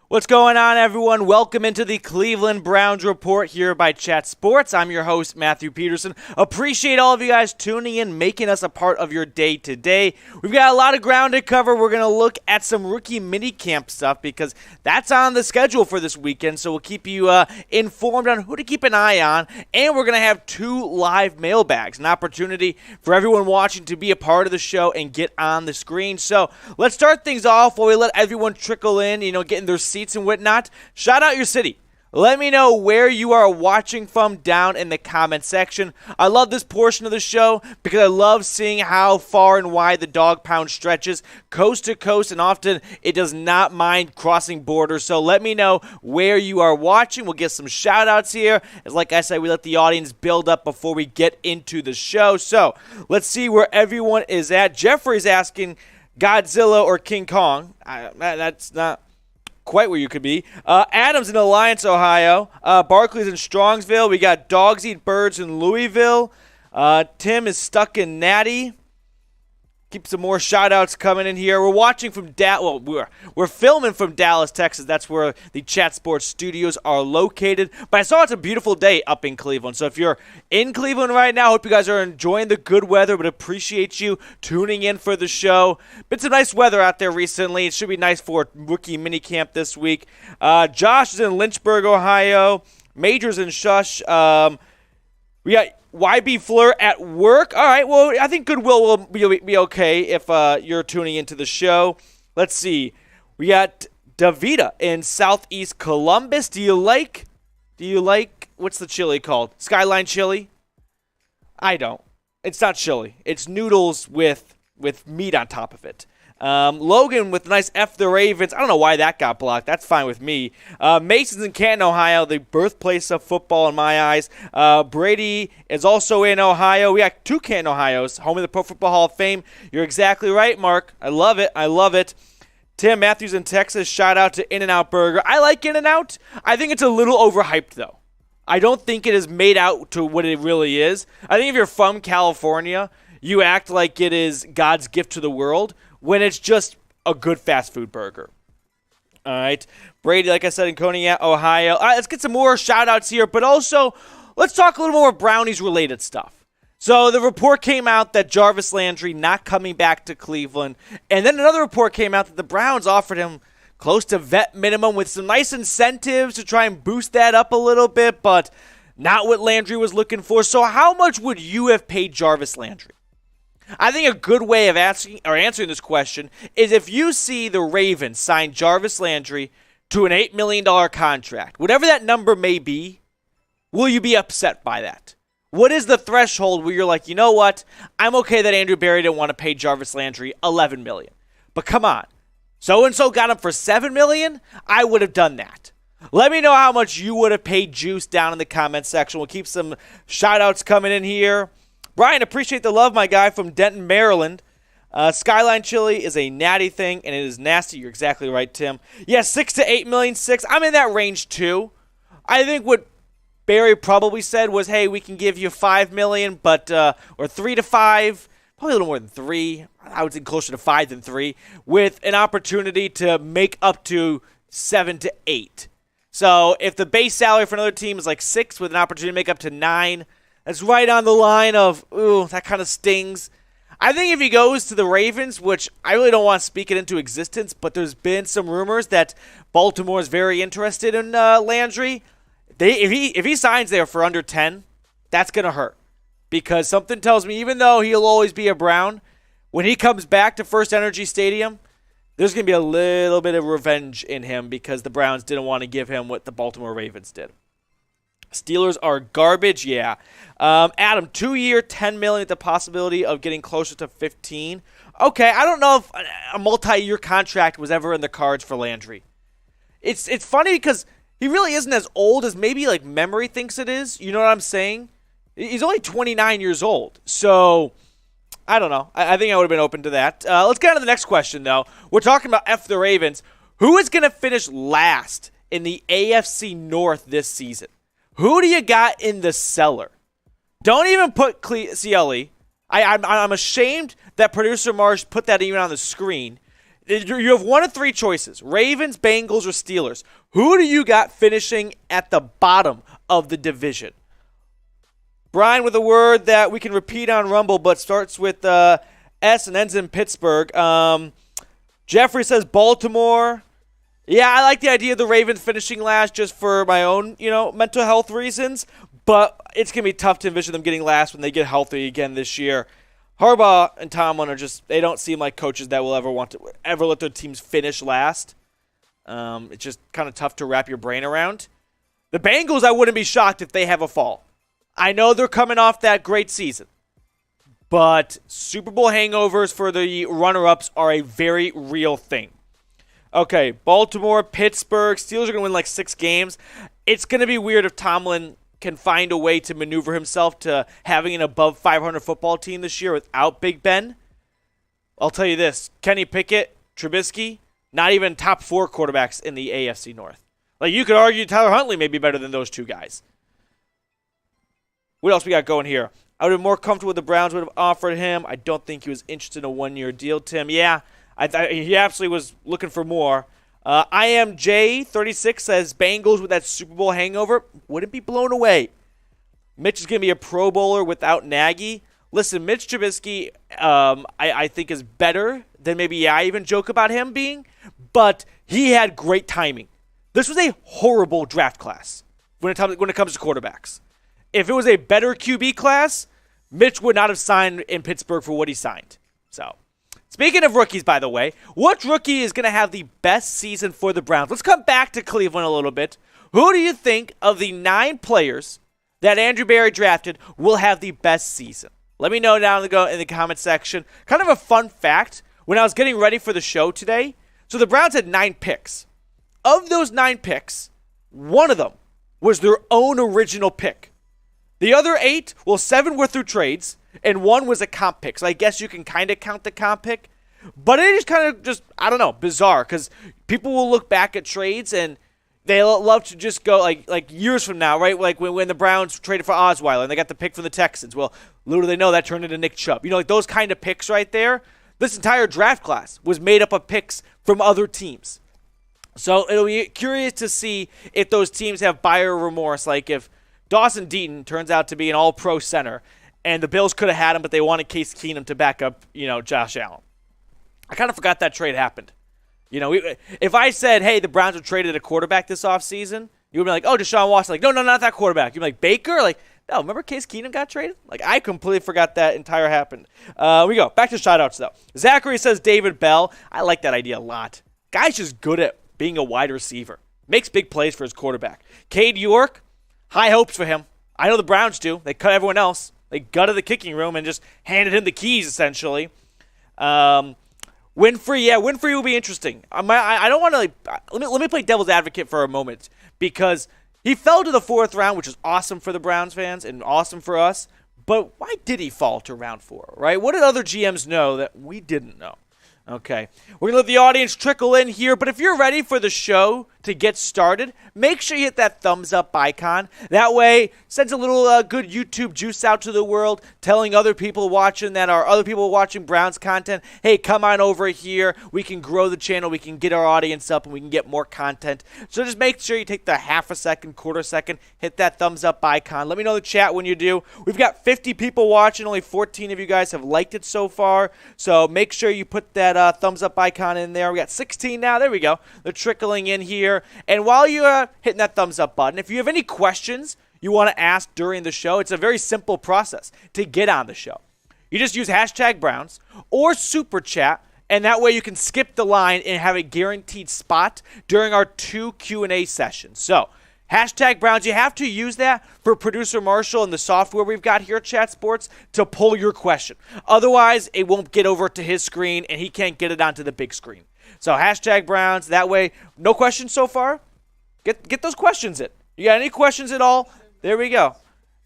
What's going on, everyone? Welcome into the Cleveland Browns Report here by Chat Sports. I'm your host, Matthew Peterson. Appreciate all of you guys tuning in, making us a part of your day today. We've got a lot of ground to cover. We're going to look at some rookie minicamp stuff because that's on the schedule for this weekend, so we'll keep you informed on who to keep an eye on, and we're going to have 2 live mailbags, an opportunity for everyone watching to be a part of the show and get on the screen. So let's start things off while we let everyone trickle in, getting their seats and whatnot. Shout out your city. Let me know where you are watching from down in the comment section. I love this portion of the show because I love seeing how far and wide the dog pound stretches, coast to coast, and often it does not mind crossing borders. So let me know where you are watching. We'll get some shout outs here. As like I said, we let the audience build up before we get into the show. So let's see where everyone is at. Jeffrey's asking Godzilla or King Kong. That's not quite where you could be. Adam's in Alliance, Ohio. Barkley's in Strongsville. We got Dogs Eat Birds in Louisville. Tim is stuck in Natty. Keep some more shout-outs coming in here. We're watching from we're filming from Dallas, Texas. That's where the Chat Sports studios are located. But I saw it's a beautiful day up in Cleveland. So if you're in Cleveland right now, hope you guys are enjoying the good weather, but appreciate you tuning in for the show. Been some nice weather out there recently. It should be nice for rookie minicamp this week. Josh is in Lynchburg, Ohio. Major's in Shush. We got YB Fleur at work. All right, well, I think Goodwill will be okay if you're tuning into the show. Let's see. We got Davida in Southeast Columbus. Do you like, what's the chili called? Skyline chili? I don't. It's not chili. It's noodles with meat on top of it. Logan with a nice F the Ravens. I don't know why that got blocked. That's fine with me. Mason's in Canton, Ohio, the birthplace of football in my eyes. Brady is also in Ohio. We got 2 Canton, Ohio's, home of the Pro Football Hall of Fame. You're exactly right, Mark. I love it. Tim Matthews in Texas. Shout out to In-N-Out Burger. I like In-N-Out. I think it's a little overhyped, though. I don't think it is made out to what it really is. I think if you're from California, you act like it is God's gift to the world, when it's just a good fast food burger. All right. Brady, like I said, in Coney, Ohio. All right, let's get some more shout-outs here, but also let's talk a little more Brownies-related stuff. So the report came out that Jarvis Landry not coming back to Cleveland, and then another report came out that the Browns offered him close to vet minimum with some nice incentives to try and boost that up a little bit, but not what Landry was looking for. So how much would you have paid Jarvis Landry? I think a good way of answering this question is if you see the Ravens sign Jarvis Landry to an $8 million contract, whatever that number may be, will you be upset by that? What is the threshold where you're like, you know what? I'm okay that Andrew Berry didn't want to pay Jarvis Landry $11 million. But come on. So-and-so got him for $7 million? I would have done that. Let me know how much you would have paid Juice down in the comment section. We'll keep some shout-outs coming in here. Brian, appreciate the love, my guy from Denton, Maryland. Skyline chili is a natty thing, and it is nasty. You're exactly right, Tim. Yeah, 6 to 8 million, 6. I'm in that range, too. I think what Barry probably said was, hey, we can give you $5 million, but or 3 to 5, probably a little more than 3. I would think closer to 5 than 3, with an opportunity to make up to 7 to 8. So if the base salary for another team is like 6 with an opportunity to make up to 9, that's right on the line of, ooh, that kind of stings. I think if he goes to the Ravens, which I really don't want to speak it into existence, but there's been some rumors that Baltimore is very interested in Landry. If he signs there for under 10, that's going to hurt. because something tells me even though he'll always be a Brown, when he comes back to First Energy Stadium, there's going to be a little bit of revenge in him because the Browns didn't want to give him what the Baltimore Ravens did. Steelers are garbage, yeah. Adam, 2-year, $10 million with the possibility of getting closer to 15. Okay, I don't know if a multi-year contract was ever in the cards for Landry. It's funny because he really isn't as old as maybe like memory thinks it is. You know what I'm saying? He's only 29 years old. So, I don't know. I think I would have been open to that. Let's get on to the next question, though. We're talking about F the Ravens. Who is going to finish last in the AFC North this season? Who do you got in the cellar? Don't even put CLE. I'm ashamed that producer Marsh put that even on the screen. You have one of three choices: Ravens, Bengals, or Steelers. Who do you got finishing at the bottom of the division? Brian with a word that we can repeat on Rumble, but starts with S and ends in Pittsburgh. Jeffrey says Baltimore. Yeah, I like the idea of the Ravens finishing last just for my own, mental health reasons. But it's going to be tough to envision them getting last when they get healthy again this year. Harbaugh and Tomlin are they don't seem like coaches that will ever want to ever let their teams finish last. It's just kind of tough to wrap your brain around. The Bengals, I wouldn't be shocked if they have a fall. I know they're coming off that great season. But Super Bowl hangovers for the runner-ups are a very real thing. Okay, Baltimore, Pittsburgh, Steelers are going to win like 6 games. It's going to be weird if Tomlin can find a way to maneuver himself to having an above 500 football team this year without Big Ben. I'll tell you this, Kenny Pickett, Trubisky, not even top 4 quarterbacks in the AFC North. Like, you could argue Tyler Huntley may be better than those 2 guys. What else we got going here? I would have been more comfortable with the Browns would have offered him. I don't think he was interested in a 1-year deal, Tim. Yeah, he absolutely was looking for more. IMJ36 says Bengals with that Super Bowl hangover wouldn't be blown away. Mitch is going to be a Pro Bowler without Nagy. Listen, Mitch Trubisky, I think is better than maybe I even joke about him being, but he had great timing. This was a horrible draft class when it comes to quarterbacks. If it was a better QB class, Mitch would not have signed in Pittsburgh for what he signed. So, speaking of rookies, by the way, what rookie is going to have the best season for the Browns? Let's come back to Cleveland a little bit. Who do you think of the 9 players that Andrew Berry drafted will have the best season? Let me know down in the comment section. Kind of a fun fact, when I was getting ready for the show today, so the Browns had 9 picks. Of those 9 picks, one of them was their own original pick. The other 8, 7 were through trades, and 1 was a comp pick. So I guess you can kind of count the comp pick. But it is kind of I don't know, bizarre, because people will look back at trades, and they love to just go, like years from now, right? Like when the Browns traded for Osweiler, and they got the pick from the Texans. Well, little do they know that turned into Nick Chubb. Like those kind of picks right there. This entire draft class was made up of picks from other teams. So it'll be curious to see if those teams have buyer remorse, like if Dawson Deaton turns out to be an all-pro center, and the Bills could have had him, but they wanted Case Keenum to back up, Josh Allen. I kind of forgot that trade happened. If I said, hey, the Browns have traded a quarterback this offseason, you would be like, oh, Deshaun Watson. Like, no, not that quarterback. You'd be like, Baker? Like, no, remember Case Keenum got traded? Like, I completely forgot that entire happened. We go. Back to shout-outs, though. Zachary says David Bell. I like that idea a lot. Guy's just good at being a wide receiver. Makes big plays for his quarterback. Cade York. High hopes for him. I know the Browns do. They cut everyone else. They gutted the kicking room and just handed him the keys, essentially. Winfrey, Winfrey will be interesting. I don't want to, let me play devil's advocate for a moment, because he fell to the 4th round, which is awesome for the Browns fans and awesome for us. But why did he fall to round 4, right? What did other GMs know that we didn't know? Okay, we're going to let the audience trickle in here, but if you're ready for the show to get started, make sure you hit that thumbs up icon. That way, sends a little good YouTube juice out to the world, telling other people watching that are other people watching Browns content, hey, come on over here. We can grow the channel. We can get our audience up, and we can get more content. So just make sure you take the half a second, quarter second, hit that thumbs up icon. Let me know in the chat when you do. We've got 50 people watching. Only 14 of you guys have liked it so far. So make sure you put that thumbs up icon in there. We got 16 now. There we go. They're trickling in here. And while you're hitting that thumbs up button, if you have any questions you want to ask during the show, it's a very simple process to get on the show. You just use hashtag Browns or Super Chat, and that way you can skip the line and have a guaranteed spot during our 2 Q&A sessions. So, hashtag Browns, you have to use that for producer Marshall and the software we've got here at Chat Sports to pull your question. Otherwise, it won't get over to his screen and he can't get it onto the big screen. So, hashtag Browns, that way, no questions so far? Get those questions in. You got any questions at all? There we go.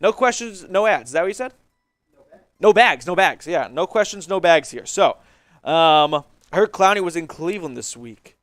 No questions, no ads. Is that what you said? No bags. Yeah, no questions, no bags here. So, I heard Clowney was in Cleveland this week.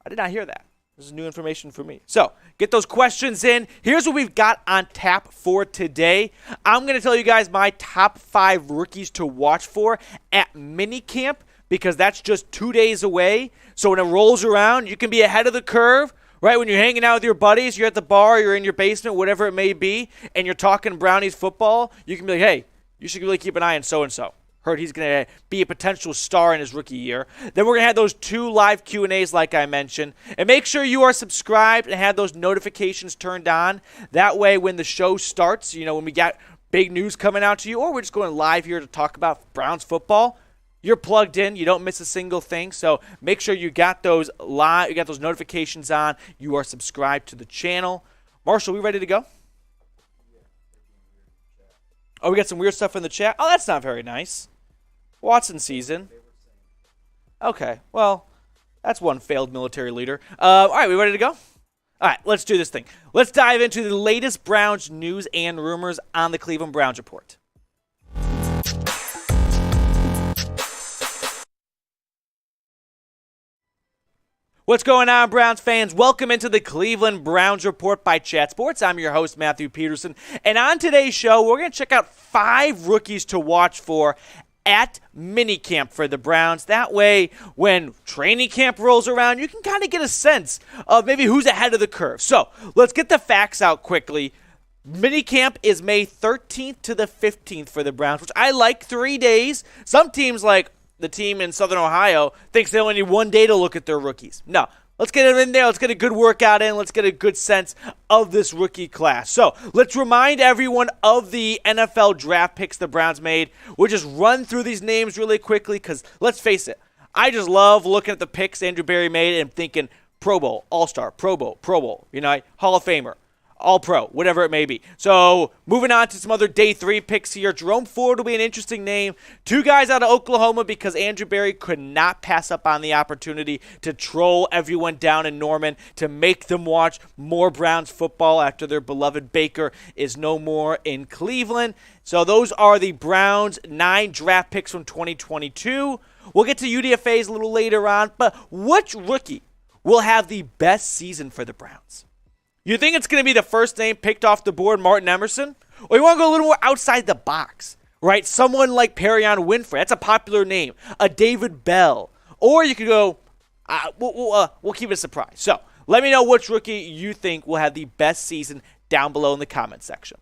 I did not hear that. This is new information for me. So, get those questions in. Here's what we've got on tap for today. I'm going to tell you guys my top 5 rookies to watch for at minicamp because that's just 2 days away. So, when it rolls around, you can be ahead of the curve. Right, when you're hanging out with your buddies, you're at the bar, you're in your basement, whatever it may be, and you're talking Brownies football, you can be like, hey, you should really keep an eye on so-and-so. Heard he's going to be a potential star in his rookie year. Then we're going to have those 2 live Q&As like I mentioned. And make sure you are subscribed and have those notifications turned on. That way when the show starts, when we got big news coming out to you, or we're just going live here to talk about Browns football, you're plugged in. You don't miss a single thing. So make sure you got those live, you got those notifications on. You are subscribed to the channel. Marshall, we ready to go? Oh, we got some weird stuff in the chat. Oh, that's not very nice. Watson season. Okay, well, that's one failed military leader. All right, we ready to go? All right, let's do this thing. Let's dive into the latest Browns news and rumors on the Cleveland Browns Report. What's going on, Browns fans? Welcome into the Cleveland Browns Report by Chat Sports. I'm your host, Matthew Peterson. And on today's show, we're going to check out 5 rookies to watch for at minicamp for the Browns. That way, when training camp rolls around, you can kind of get a sense of maybe who's ahead of the curve. So, let's get the facts out quickly. Minicamp is May 13th to the 15th for the Browns, which I like 3 days. Some teams like the team in Southern Ohio thinks they only need 1 day to look at their rookies. No, let's get them in there. Let's get a good workout in. Let's get a good sense of this rookie class. So let's remind everyone of the NFL draft picks the Browns made. We'll just run through these names really quickly because let's face it, I just love looking at the picks Andrew Berry made and thinking Pro Bowl, All-Star, Pro Bowl, Hall of Famer. All-Pro, whatever it may be. So, moving on to some other Day 3 picks here. Jerome Ford will be an interesting name. 2 guys out of Oklahoma because Andrew Berry could not pass up on the opportunity to troll everyone down in Norman to make them watch more Browns football after their beloved Baker is no more in Cleveland. So, those are the Browns' 9 draft picks from 2022. We'll get to UDFAs a little later on, but which rookie will have the best season for the Browns? You think it's going to be the first name picked off the board, Martin Emerson? Or you want to go a little more outside the box, right? Someone like Perrion Winfrey. That's a popular name. A David Bell. Or you could go, we'll keep it a surprise. So let me know which rookie you think will have the best season down below in the comment section.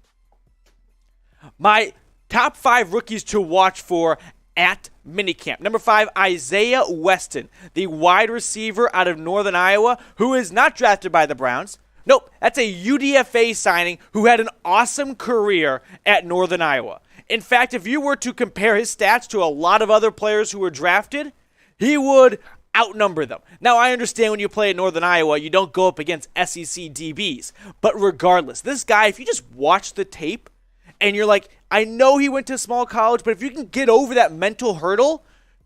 My top 5 rookies to watch for at minicamp. Number 5, Isaiah Weston, the wide receiver out of Northern Iowa, who is not drafted by the Browns. Nope, that's a UDFA signing who had an awesome career at Northern Iowa. In fact, if you were to compare his stats to a lot of other players who were drafted, he would outnumber them. Now, I understand when you play at Northern Iowa, you don't go up against SEC DBs. But regardless, this guy, if you just watch the tape and you're like, I know he went to a small college, but if you can get over that mental hurdle,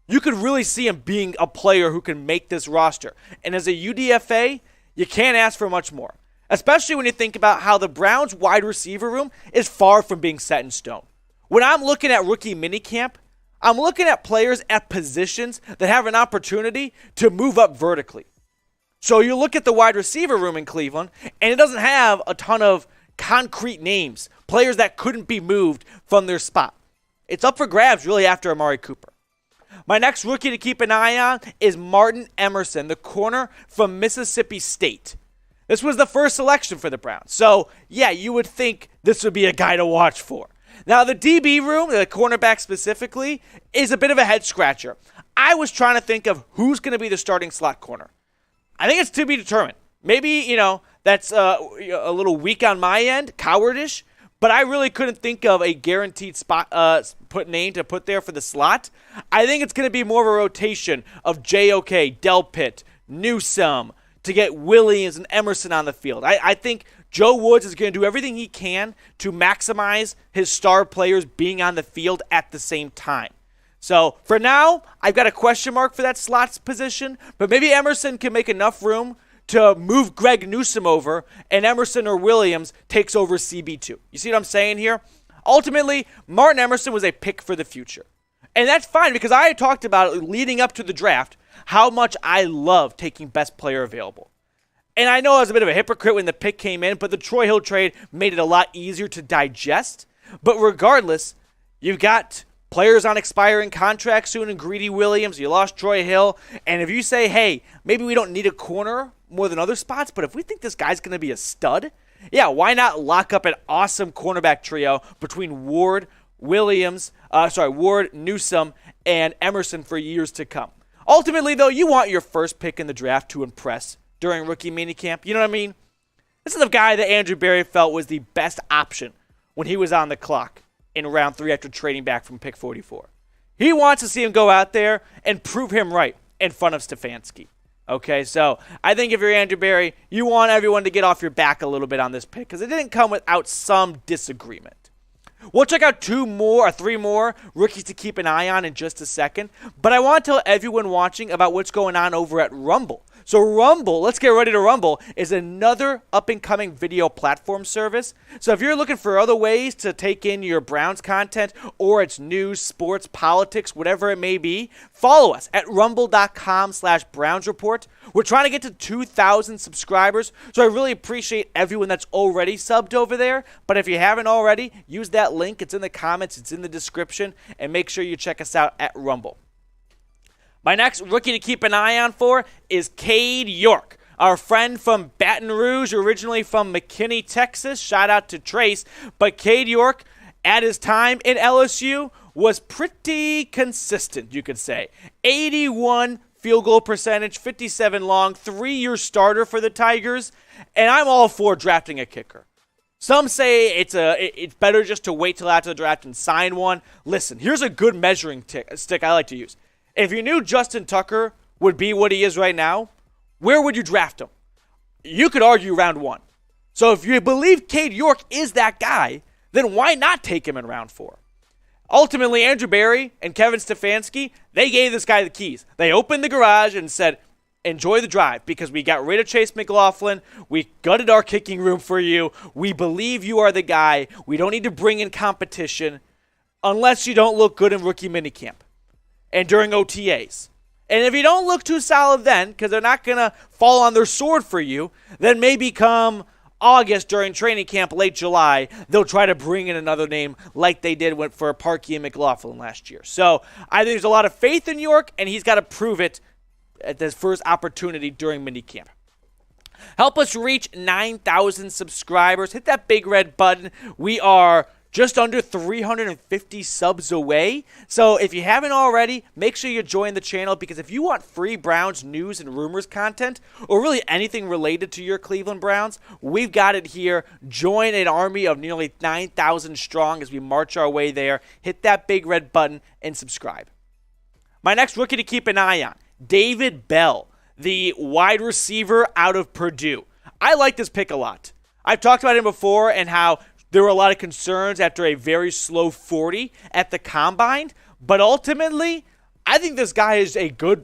you could really see him being a player who can make this roster. And as a UDFA, you can't ask for much more. Especially when you think about how the Browns wide receiver room is far from being set in stone. When I'm looking at rookie minicamp, I'm looking at players at positions that have an opportunity to move up vertically. So you look at the wide receiver room in Cleveland, and it doesn't have a ton of concrete names, players that couldn't be moved from their spot. It's up for grabs really after Amari Cooper. My next rookie to keep an eye on is Martin Emerson, the corner from Mississippi State. This was the first selection for the Browns. So, yeah, you would think this would be a guy to watch for. Now, the DB room, the cornerback specifically, is a bit of a head scratcher. I was trying to think of who's going to be the starting slot corner. I think it's to be determined. Maybe, That's a little weak on my end, cowardish. But I really couldn't think of a guaranteed spot name to put there for the slot. I think it's going to be more of a rotation of JOK, Delpit, Newsome to get Williams and Emerson on the field. I think Joe Woods is going to do everything he can to maximize his star players being on the field at the same time. So for now, I've got a question mark for that slots position, but maybe Emerson can make enough room to move Greg Newsome over, and Emerson or Williams takes over CB2. You see what I'm saying here? Ultimately, Martin Emerson was a pick for the future. And that's fine because I had talked about it leading up to the draft how much I love taking best player available. And I know I was a bit of a hypocrite when the pick came in, but the Troy Hill trade made it a lot easier to digest. But regardless, you've got players on expiring contracts soon in Greedy Williams. You lost Troy Hill. And if you say, hey, maybe we don't need a me more than other spots, but if we think this guy's going to be a stud, yeah, why not lock up an awesome cornerback trio between Ward, Newsome, and Emerson for years to come. Ultimately, though, you want your first pick in the draft to impress during rookie minicamp. You know what I mean? This is the guy that Andrew Berry felt was the best option when he was on the clock in round 3 after trading back from pick 44. He wants to see him go out there and prove him right in front of Stefanski. Okay, so I think if you're Andrew Berry, you want everyone to get off your back a little bit on this pick because it didn't come without some disagreement. We'll check out 3 more rookies to keep an eye on in just a second, but I want to tell everyone watching about what's going on over at Rumble. So Rumble, let's get ready to rumble, is another up-and-coming video platform service. So if you're looking for other ways to take in your Browns content or it's news, sports, politics, whatever it may be, follow us at rumble.com/Browns Report. We're trying to get to 2,000 subscribers, so I really appreciate everyone that's already subbed over there. But if you haven't already, use that link. It's in the comments, it's in the description, and make sure you check us out at Rumble. My next rookie to keep an eye on for is Cade York, our friend from Baton Rouge, originally from McKinney, Texas. Shout out to Trace. But Cade York, at his time in LSU, was pretty consistent, you could say. 81 field goal percentage, 57 long, 3-year starter for the Tigers. And I'm all for drafting a kicker. Some say it's better just to wait till after the draft and sign one. Listen, here's a good measuring stick I like to use. If you knew Justin Tucker would be what he is right now, where would you draft him? You could argue round 1. So if you believe Cade York is that guy, then why not take him in round 4? Ultimately, Andrew Berry and Kevin Stefanski, they gave this guy the keys. They opened the garage and said, enjoy the drive because we got rid of Chase McLaughlin. We gutted our kicking room for you. We believe you are the guy. We don't need to bring in competition unless you don't look good in rookie minicamp and during OTAs. And if you don't look too solid then, because they're not going to fall on their sword for you, then maybe come August during training camp, late July, they'll try to bring in another name like they did for Parkey and McLaughlin last year. So I think there's a lot of faith in York, and he's got to prove it at this first opportunity during minicamp. Help us reach 9,000 subscribers. Hit that big red button. We are just under 350 subs away. So if you haven't already, make sure you join the channel because if you want free Browns news and rumors content, or really anything related to your Cleveland Browns, we've got it here. Join an army of nearly 9,000 strong as we march our way there. Hit that big red button and subscribe. My next rookie to keep an eye on, David Bell, the wide receiver out of Purdue. I like this pick a lot. I've talked about him before and how there were a lot of concerns after a very slow 40 at the combine, but ultimately, I think this guy is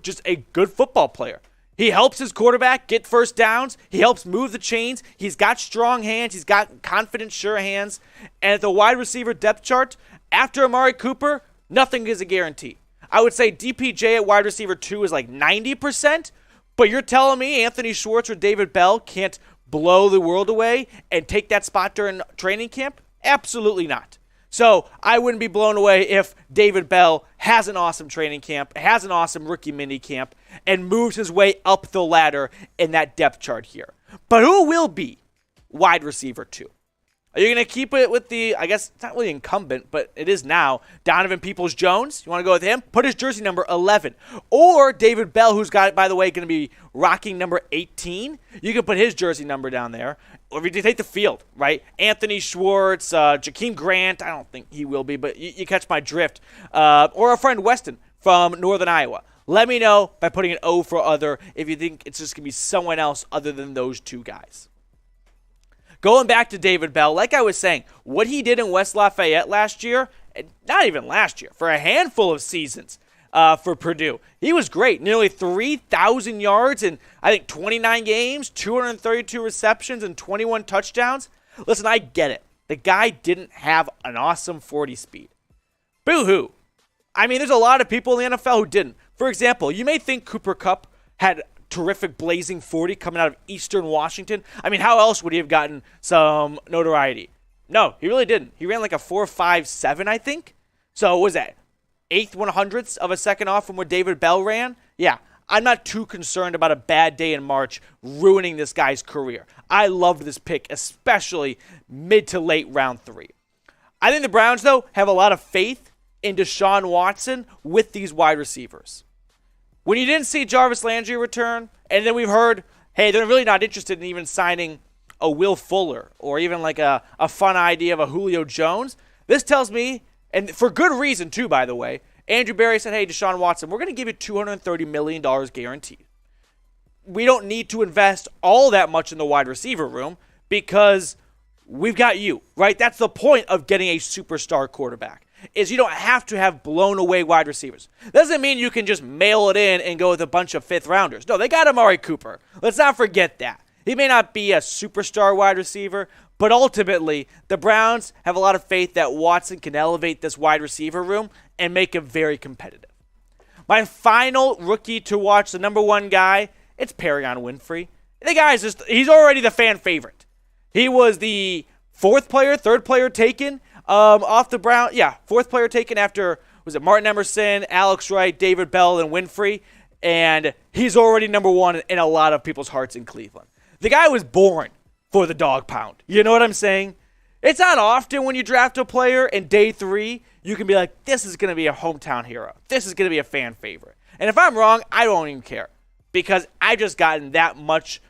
just a good football player. He helps his quarterback get first downs. He helps move the chains. He's got strong hands. He's got confident, sure hands. And at the wide receiver depth chart, after Amari Cooper, nothing is a guarantee. I would say DPJ at wide receiver 2 is like 90%, but you're telling me Anthony Schwartz or David Bell can't blow the world away and take that spot during training camp? Absolutely not. So I wouldn't be blown away if David Bell has an awesome training camp, has an awesome rookie mini camp, and moves his way up the ladder in that depth chart here. But who will be wide receiver 2? Are you going to keep it with the, I guess it's not really incumbent, but it is now, Donovan Peoples-Jones? You want to go with him? Put his jersey number 11. Or David Bell, who's got, by the way, going to be rocking number 18. You can put his jersey number down there. Or if you take the field, right? Anthony Schwartz, Jakeem Grant, I don't think he will be, but you catch my drift. Or our friend Weston from Northern Iowa. Let me know by putting an O for other if you think it's just going to be someone else other than those two guys. Going back to David Bell, like I was saying, what he did in West Lafayette last year, not even last year, for a handful of seasons for Purdue, he was great. Nearly 3,000 yards in, I think, 29 games, 232 receptions, and 21 touchdowns. Listen, I get it. The guy didn't have an awesome 40 speed. Boo-hoo. I mean, there's a lot of people in the NFL who didn't. For example, you may think Cooper Kupp had terrific blazing 40 coming out of Eastern Washington. I mean, how else would he have gotten some notoriety? No, he really didn't. He ran like a 4.57, I think. So what was that? 1/800th of a second off from where David Bell ran? Yeah, I'm not too concerned about a bad day in March ruining this guy's career. I loved this pick, especially mid to late round 3. I think the Browns, though, have a lot of faith in Deshaun Watson with these wide receivers. When you didn't see Jarvis Landry return, and then we've heard, hey, they're really not interested in even signing a Will Fuller or even like a fun idea of a Julio Jones, this tells me, and for good reason too, by the way, Andrew Berry said, hey, Deshaun Watson, we're going to give you $230 million guaranteed. We don't need to invest all that much in the wide receiver room because we've got you, right? That's the point of getting a superstar quarterback. Is you don't have to have blown away wide receivers. Doesn't mean you can just mail it in and go with a bunch of 5th rounders. No, they got Amari Cooper. Let's not forget that. He may not be a superstar wide receiver, but ultimately the Browns have a lot of faith that Watson can elevate this wide receiver room and make it very competitive. My final rookie to watch, the number 1 guy, it's Perrion Winfrey. The guy's he's already the fan favorite. He was the 3rd player taken off the Brown, 4th player taken after, was it Martin Emerson, Alex Wright, David Bell, and Winfrey, and he's already number 1 in a lot of people's hearts in Cleveland. The guy was born for the dog pound. You know what I'm saying? It's not often when you draft a player in day 3, you can be like, this is going to be a hometown hero. This is going to be a fan favorite. And if I'm wrong, I don't even care because I've just gotten that much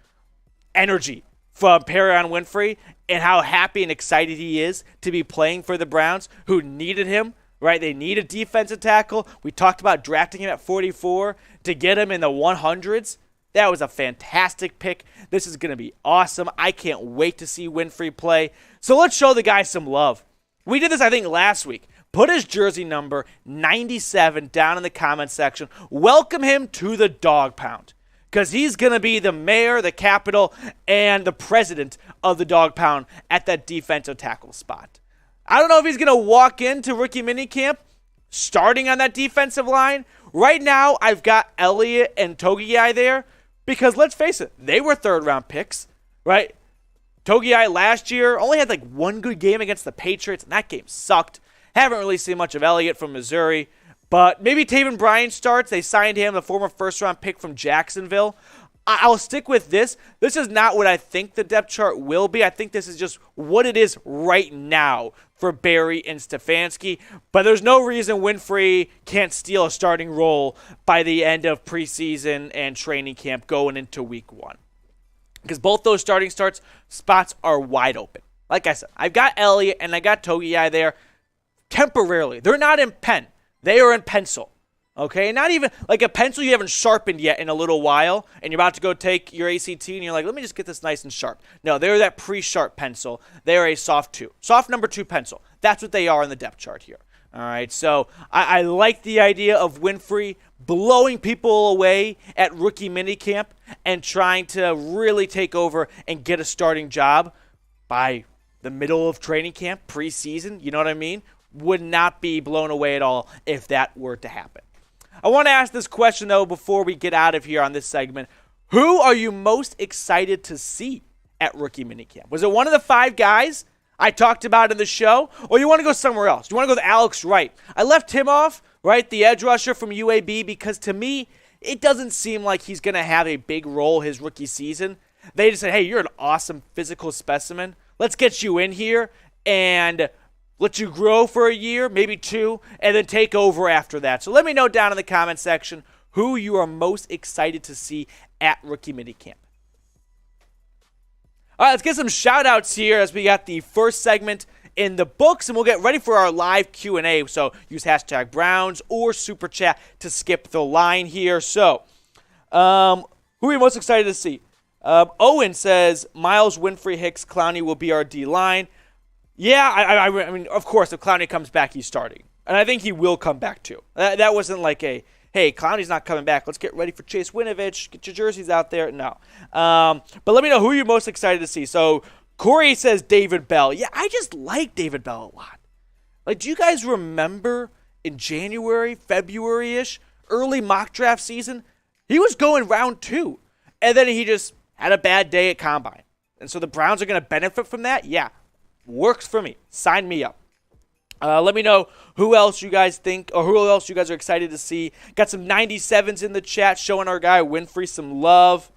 energy from Perrion Winfrey and how happy and excited he is to be playing for the Browns, who needed him, right? They need a defensive tackle. We talked about drafting him at 44 to get him in the 100s. That was a fantastic pick. This is going to be awesome. I can't wait to see Winfrey play. So let's show the guy some love. We did this, I think, last week. Put his jersey number 97 down in the comment section. Welcome him to the dog pound, because he's going to be the mayor, the capital, and the president of the dog pound at that defensive tackle spot. I don't know if he's going to walk into rookie minicamp starting on that defensive line. Right now, I've got Elliott and Togiai there because, let's face it, they were 3rd-round picks, right? Togiai last year only had like 1 good game against the Patriots, and that game sucked. Haven't really seen much of Elliott from Missouri. But maybe Taven Bryan starts. They signed him, the former 1st-round pick from Jacksonville. I'll stick with this. This is not what I think the depth chart will be. I think this is just what it is right now for Berry and Stefanski. But there's no reason Winfrey can't steal a starting role by the end of preseason and training camp going into week 1. Because both those starting spots are wide open. Like I said, I've got Elliott and I got Togiai there temporarily. They're not in pen. They are in pencil, okay? Not even like a pencil you haven't sharpened yet in a little while, and you're about to go take your ACT, and you're like, let me just get this nice and sharp. No, they're that pre-sharp pencil. They are a soft 2. Soft number 2 pencil. That's what they are in the depth chart here. All right, so I like the idea of Winfrey blowing people away at rookie minicamp and trying to really take over and get a starting job by the middle of training camp, preseason, you know what I mean? Would not be blown away at all if that were to happen. I want to ask this question, though, before we get out of here on this segment. Who are you most excited to see at rookie minicamp? Was it one of the 5 guys I talked about in the show, or you want to go somewhere else? You want to go with Alex Wright? I left him off, right, the edge rusher from UAB, because to me, it doesn't seem like he's going to have a big role his rookie season. They just said, hey, you're an awesome physical specimen. Let's get you in here and let you grow for a year, maybe 2, and then take over after that. So let me know down in the comment section who you are most excited to see at rookie minicamp. All right, let's get some shout-outs here as we got the first segment in the books, and we'll get ready for our live Q&A. So use hashtag Browns or Super Chat to skip the line here. So who are you most excited to see? Owen says Miles, Winfrey, Hicks, Clowney will be our D-line. Yeah, I mean, of course, if Clowney comes back, he's starting. And I think he will come back, too. That wasn't like a, hey, Clowney's not coming back. Let's get ready for Chase Winovich. Get your jerseys out there. No. But let me know who you're most excited to see. So Corey says David Bell. Yeah, I just like David Bell a lot. Like, do you guys remember in January, February-ish, early mock draft season, he was going round 2. And then he just had a bad day at Combine. And so the Browns are going to benefit from that? Yeah. Works for me. Sign me up. Let me know who else you guys think, or who else you guys are excited to see. Got some 97s in the chat showing our guy Winfrey some love.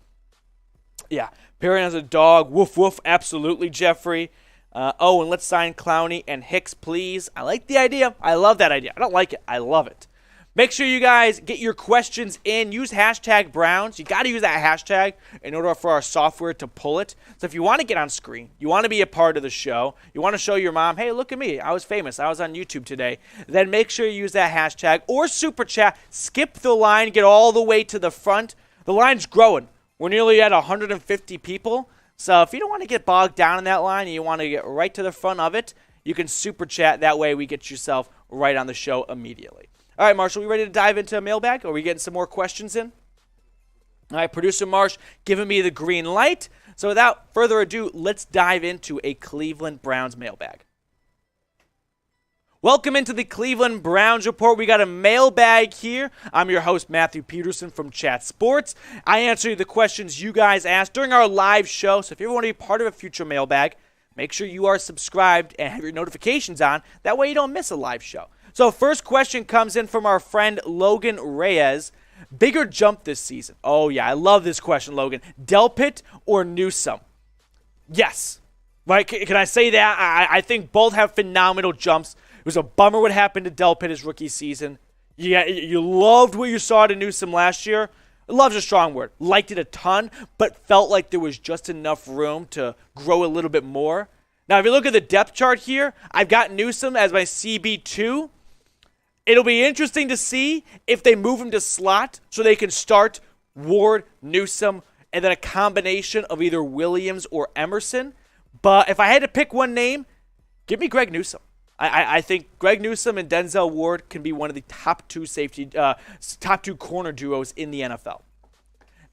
Yeah, Perrion has a dog. Woof, woof. Absolutely, Jeffrey. And let's sign Clowney and Hicks, please. I like the idea. I love that idea. I don't like it. I love it. Make sure you guys get your questions in. Use hashtag Browns. You got to use that hashtag in order for our software to pull it. So if you want to get on screen, you want to be a part of the show, you want to show your mom, hey, look at me. I was famous. I was on YouTube today. Then make sure you use that hashtag or Super Chat. Skip the line. Get all the way to the front. The line's growing. We're nearly at 150 people. So if you don't want to get bogged down in that line and you want to get right to the front of it, you can Super Chat. That way we get yourself right on the show immediately. All right, Marshall, we ready to dive into a mailbag? Are we getting some more questions in? All right, producer Marsh giving me the green light. So without further ado, let's dive into a Cleveland Browns mailbag. Welcome into the Cleveland Browns Report. We got a mailbag here. I'm your host, Matthew Peterson from Chat Sports. I answer the questions you guys asked during our live show. So if you ever want to be part of a future mailbag, make sure you are subscribed and have your notifications on. That way you don't miss a live show. So first question comes in from our friend Logan Reyes. Bigger jump this season? Oh, yeah, I love this question, Logan. Delpit or Newsome? Yes. Right? Can I say that? I think both have phenomenal jumps. It was a bummer what happened to Delpit his rookie season. Yeah, you loved what you saw to Newsome last year. Love's a strong word. Liked it a ton, but felt like there was just enough room to grow a little bit more. Now, if you look at the depth chart here, I've got Newsome as my CB2. It'll be interesting to see if they move him to slot so they can start Ward, Newsome, and then a combination of either Williams or Emerson. But if I had to pick one name, give me Greg Newsome. I think Greg Newsome and Denzel Ward can be one of the top two corner duos in the NFL.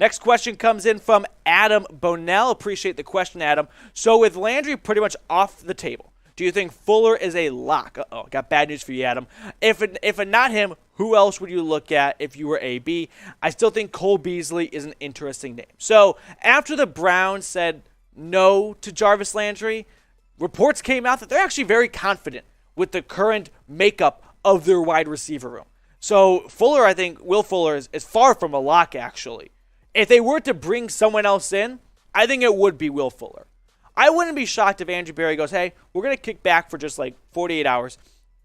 Next question comes in from Adam Bonell. Appreciate the question, Adam. So with Landry pretty much off the table, do you think Fuller is a lock? Uh-oh, got bad news for you, Adam. If not him, who else would you look at if you were AB? I still think Cole Beasley is an interesting name. So after the Browns said no to Jarvis Landry, reports came out that they're actually very confident with the current makeup of their wide receiver room. So Fuller, I think, Will Fuller is far from a lock, actually. If they were to bring someone else in, I think it would be Will Fuller. I wouldn't be shocked if Andrew Berry goes, hey, we're going to kick back for just like 48 hours.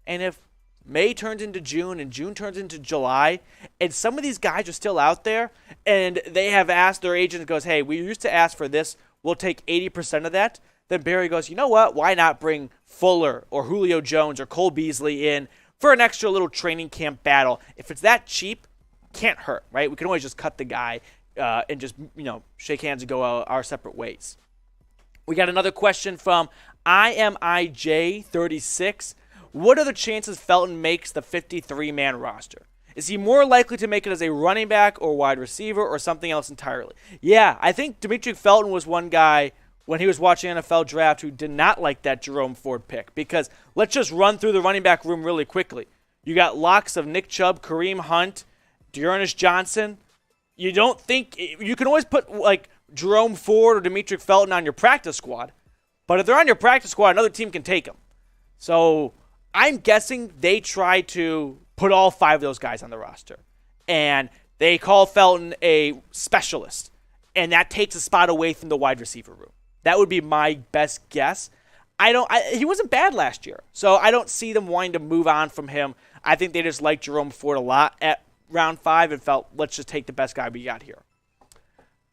And if May turns into June and June turns into July, and some of these guys are still out there, and they have asked their agent, goes, hey, we used to ask for this, we'll take 80% of that. Then Barry goes, you know what? Why not bring Fuller or Julio Jones or Cole Beasley in for an extra little training camp battle? If it's that cheap, can't hurt, right? We can always just cut the guy and just, shake hands and go our separate ways. We got another question from IMIJ36. What are the chances Felton makes the 53-man roster? Is he more likely to make it as a running back or wide receiver or something else entirely? Yeah, I think Demetric Felton was one guy when he was watching NFL draft who did not like that Jerome Ford pick, because let's just run through the running back room really quickly. You got locks of Nick Chubb, Kareem Hunt, Dearness Johnson. You don't think you can always put like Jerome Ford or Demetric Felton on your practice squad, but if they're on your practice squad, another team can take them. So I'm guessing they try to put all 5 of those guys on the roster, and they call Felton a specialist, and that takes a spot away from the wide receiver room. That would be my best guess. He wasn't bad last year, so I don't see them wanting to move on from him. I think they just liked Jerome Ford a lot at round 5 and felt, let's just take the best guy we got here.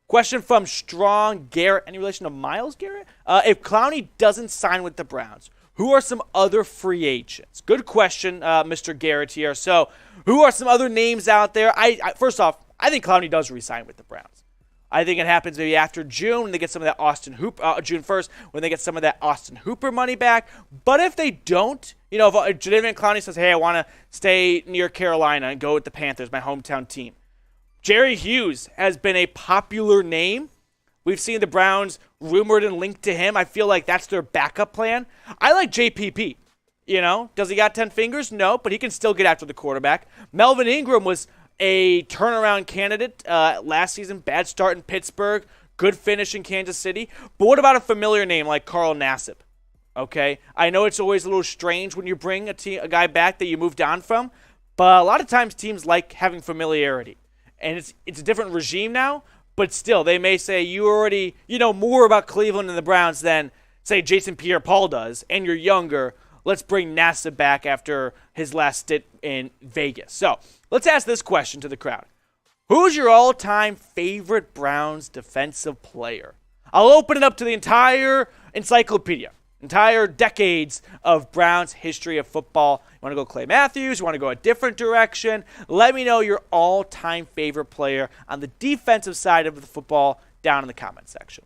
Question from Strong Garrett. Any relation to Myles Garrett? If Clowney doesn't sign with the Browns, who are some other free agents? Good question, Mr. Garrett here. So, who are some other names out there? First off, I think Clowney does re-sign with the Browns. I think it happens maybe after June when they get some of that June 1st when they get some of that Austin Hooper money back. But if they don't, if Jadeveon Clowney says, hey, I want to stay near Carolina and go with the Panthers, my hometown team. Jerry Hughes has been a popular name. We've seen the Browns rumored and linked to him. I feel like that's their backup plan. I like JPP. Does he got 10 fingers? No, but he can still get after the quarterback. Melvin Ingram was a turnaround candidate last season. Bad start in Pittsburgh. Good finish in Kansas City. But what about a familiar name like Carl Nassib? Okay, I know it's always a little strange when you bring a guy back that you moved on from, but a lot of times teams like having familiarity. And it's a different regime now, but still, they may say you already know more about Cleveland and the Browns than, say, Jason Pierre-Paul does, and you're younger. Let's bring Nassib back after his last stint in Vegas. So, let's ask this question to the crowd. Who's your all-time favorite Browns defensive player? I'll open it up to the entire encyclopedia, entire decades of Browns history of football. You want to go Clay Matthews? You want to go a different direction? Let me know your all-time favorite player on the defensive side of the football down in the comment section.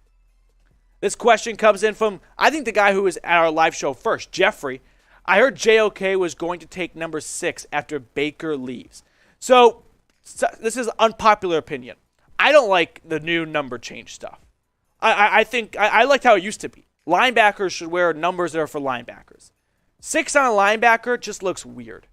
This question comes in from, I think, the guy who was at our live show first, Jeffrey. I heard JOK was going to take number 6 after Baker leaves. So this is unpopular opinion. I don't like the new number change stuff. I think I liked how it used to be. Linebackers should wear numbers that are for linebackers. 6 on a linebacker just looks weird.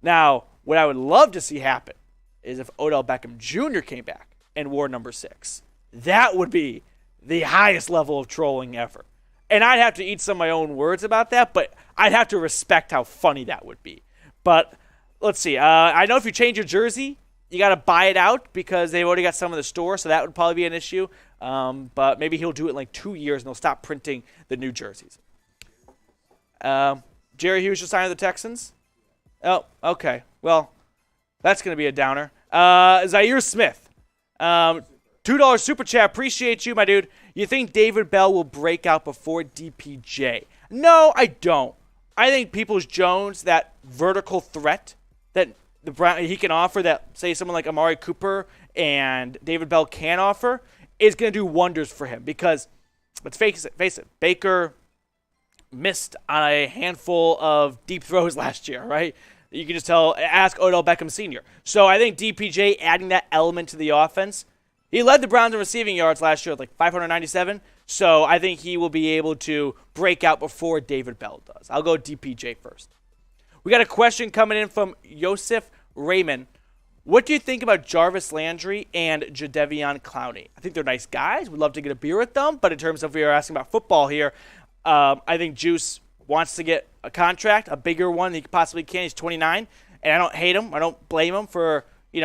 Now, what I would love to see happen is if Odell Beckham Jr. came back and wore number 6. That would be the highest level of trolling ever. And I'd have to eat some of my own words about that, but I'd have to respect how funny that would be. But let's see. I know if you change your jersey, you got to buy it out because they've already got some in the store, so that would probably be an issue. But maybe he'll do it in like 2 years and they'll stop printing the new jerseys. Jerry Hughes just signed with the Texans? Oh, okay. Well, that's going to be a downer. Zaire Smith. $2 super chat. Appreciate you, my dude. You think David Bell will break out before DPJ? No, I don't. I think Peoples-Jones, that vertical threat that he can offer that, say, someone like Amari Cooper and David Bell can offer, is going to do wonders for him because, let's face it, Baker missed on a handful of deep throws last year, right? You can just ask Odell Beckham Sr. So I think DPJ adding that element to the offense, he led the Browns in receiving yards last year with like 597, so I think he will be able to break out before David Bell does. I'll go DPJ first. We got a question coming in from Yosef Raymond. What do you think about Jarvis Landry and Jadeveon Clowney? I think they're nice guys. We'd love to get a beer with them, but in terms of we are asking about football here, I think Juice wants to get a contract, a bigger one than he possibly can. He's 29, and I don't hate him. I don't blame him for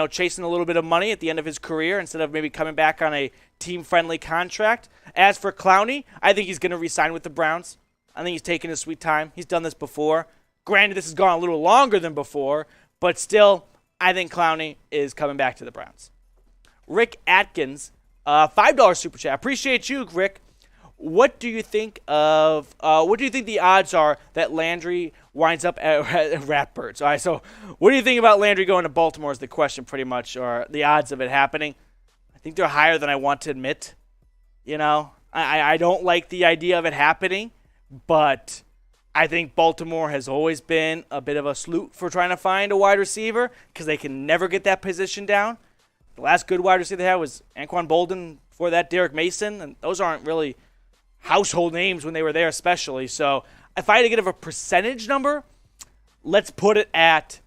chasing a little bit of money at the end of his career instead of maybe coming back on a team-friendly contract. As for Clowney, I think he's going to re-sign with the Browns. I think he's taking his sweet time. He's done this before. Granted, this has gone a little longer than before, but still, I think Clowney is coming back to the Browns. Rick Atkins, $5 super chat. Appreciate you, Rick. What do you think the odds are that Landry winds up at Ratbirds? All right, so what do you think about Landry going to Baltimore is the question pretty much, or the odds of it happening? I think they're higher than I want to admit. I don't like the idea of it happening, but I think Baltimore has always been a bit of a sloot for trying to find a wide receiver because they can never get that position down. The last good wide receiver they had was Anquan Bolden, before that Derek Mason, and those aren't really household names when they were there especially. So if I had to give a percentage number, let's put it at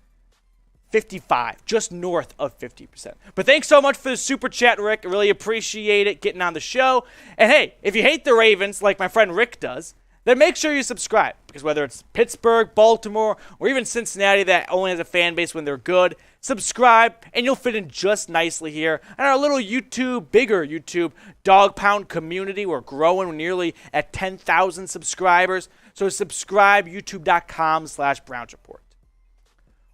55, just north of 50%. But thanks so much for the super chat, Rick. I really appreciate it getting on the show. And hey, if you hate the Ravens like my friend Rick does, then make sure you subscribe Because whether it's Pittsburgh, Baltimore, or even Cincinnati that only has a fan base when they're good, subscribe and you'll fit in just nicely here. And our little bigger YouTube dog pound community, we're growing. We're nearly at 10,000 subscribers. So subscribe, youtube.com/Browns Report.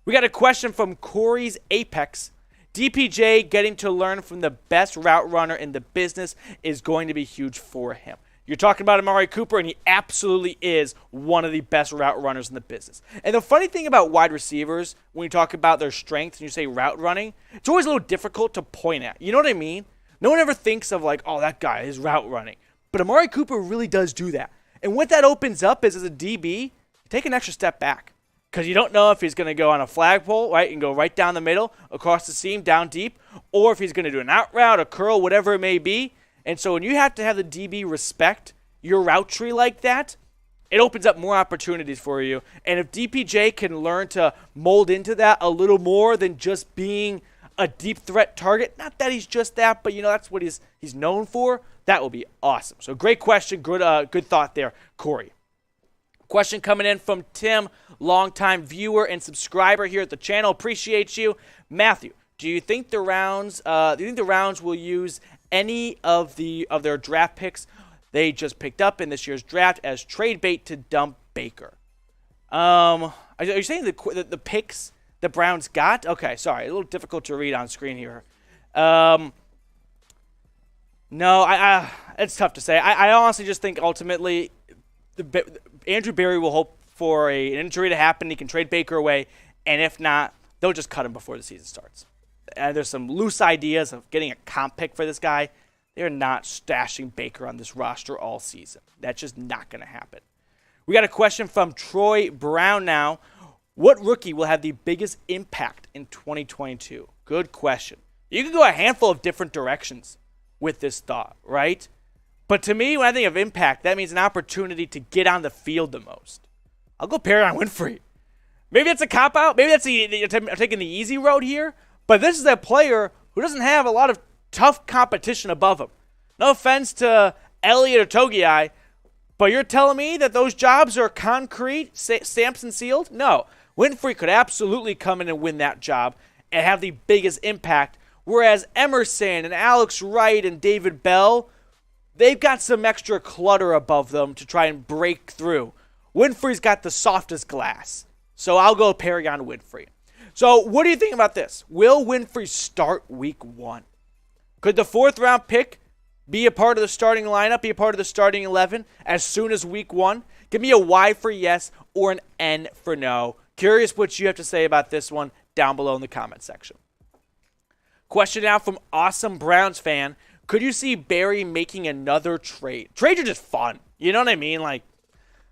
We got a question from Corey's Apex. DPJ getting to learn from the best route runner in the business is going to be huge for him. You're talking about Amari Cooper, and he absolutely is one of the best route runners in the business. And the funny thing about wide receivers, when you talk about their strengths and you say route running, it's always a little difficult to point at. You know what I mean? No one ever thinks of like, oh, that guy is route running. But Amari Cooper really does do that. And what that opens up is, as a DB, you take an extra step back. Because you don't know if he's going to go on a flagpole, right, and go right down the middle, across the seam, down deep, or if he's going to do an out route, a curl, whatever it may be. And so when you have to have the DB respect your route tree like that, it opens up more opportunities for you. And if DPJ can learn to mold into that a little more than just being a deep threat target, not that he's just that, but that's what he's known for, that will be awesome. So great question, good thought there, Corey. Question coming in from Tim, longtime viewer and subscriber here at the channel. Appreciate you. Matthew, do you think the Rounds will use any of their draft picks they just picked up in this year's draft as trade bait to dump Baker? Are you saying the picks the Browns got? Okay, sorry, a little difficult to read on screen here. No, it's tough to say. I honestly just think ultimately Andrew Berry will hope for an injury to happen. He can trade Baker away, and if not, they'll just cut him before the season starts. There's some loose ideas of getting a comp pick for this guy. They're not stashing Baker on this roster all season. That's just not going to happen. We got a question from Troy Brown now. What rookie will have the biggest impact in 2022? Good question. You can go a handful of different directions with this thought, right? But to me, when I think of impact, that means an opportunity to get on the field the most. I'll go Perrion Winfrey. Maybe that's a cop-out. Maybe I'm taking the easy road here. But this is a player who doesn't have a lot of tough competition above him. No offense to Elliott or Togiai, but you're telling me that those jobs are concrete, stamped and sealed? No. Winfrey could absolutely come in and win that job and have the biggest impact, whereas Emerson and Alex Wright and David Bell, they've got some extra clutter above them to try and break through. Winfrey's got the softest glass. So I'll go Perrion Winfrey. So what do you think about this? Will Winfrey start week 1? Could the 4th-round pick be a part of the starting lineup, be a part of the starting 11 as soon as week 1? Give me a Y for yes or an N for no. Curious what you have to say about this one down below in the comment section. Question now from Awesome Browns fan. Could you see Barry making another trade? Trades are just fun. You know what I mean? Like,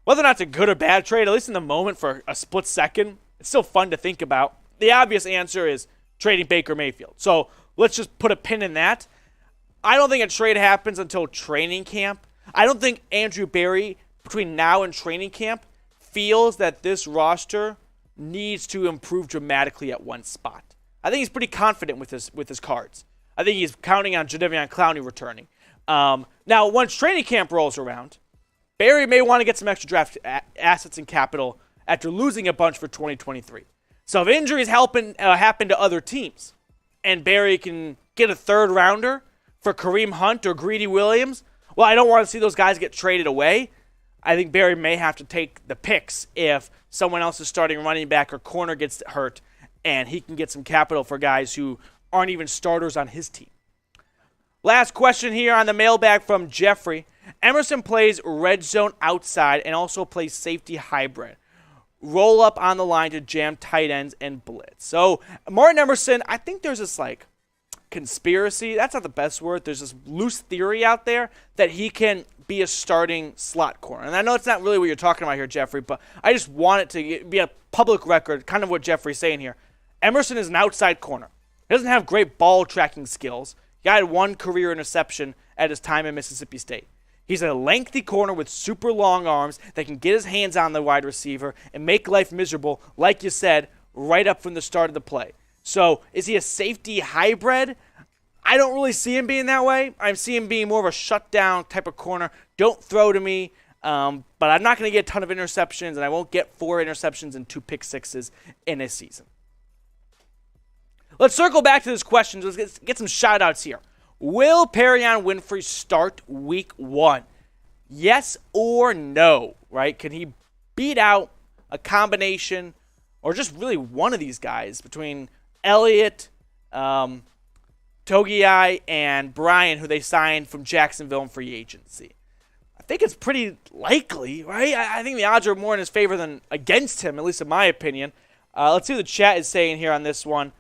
whether or not it's a good or bad trade, at least in the moment for a split second, it's still fun to think about. The obvious answer is trading Baker Mayfield. So let's just put a pin in that. I don't think a trade happens until training camp. I don't think Andrew Berry, between now and training camp, feels that this roster needs to improve dramatically at one spot. I think he's pretty confident with his cards. I think he's counting on Jadeveon Clowney returning. Now, once training camp rolls around, Barry may want to get some extra draft assets and capital after losing a bunch for 2023. So if injuries happen to other teams and Barry can get a 3rd rounder for Kareem Hunt or Greedy Williams, well, I don't want to see those guys get traded away. I think Barry may have to take the picks if someone else is starting running back or corner gets hurt and he can get some capital for guys who aren't even starters on his team. Last question here on the mailbag from Jeffrey. Emerson plays red zone outside and also plays safety hybrid. Roll up on the line to jam tight ends and blitz. So Martin Emerson, I think there's this conspiracy. That's not the best word. There's this loose theory out there that he can be a starting slot corner. And I know it's not really what you're talking about here, Jeffrey, but I just want it to be a public record, kind of what Jeffrey's saying here. Emerson is an outside corner. He doesn't have great ball tracking skills. He had 1 career interception at his time in Mississippi State. He's a lengthy corner with super long arms that can get his hands on the wide receiver and make life miserable, like you said, right up from the start of the play. So is he a safety hybrid? I don't really see him being that way. I see him being more of a shutdown type of corner. Don't throw to me. But I'm not going to get a ton of interceptions, and I won't get 4 interceptions and 2 pick sixes in a season. Let's circle back to this question. Let's get some shout-outs here. Will Perrion Winfrey start week 1? Yes or no, right? Can he beat out a combination or just really one of these guys between Elliott, Togiai, and Brian, who they signed from Jacksonville in free agency? I think it's pretty likely, right? I think the odds are more in his favor than against him, at least in my opinion. Let's see what the chat is saying here on this one.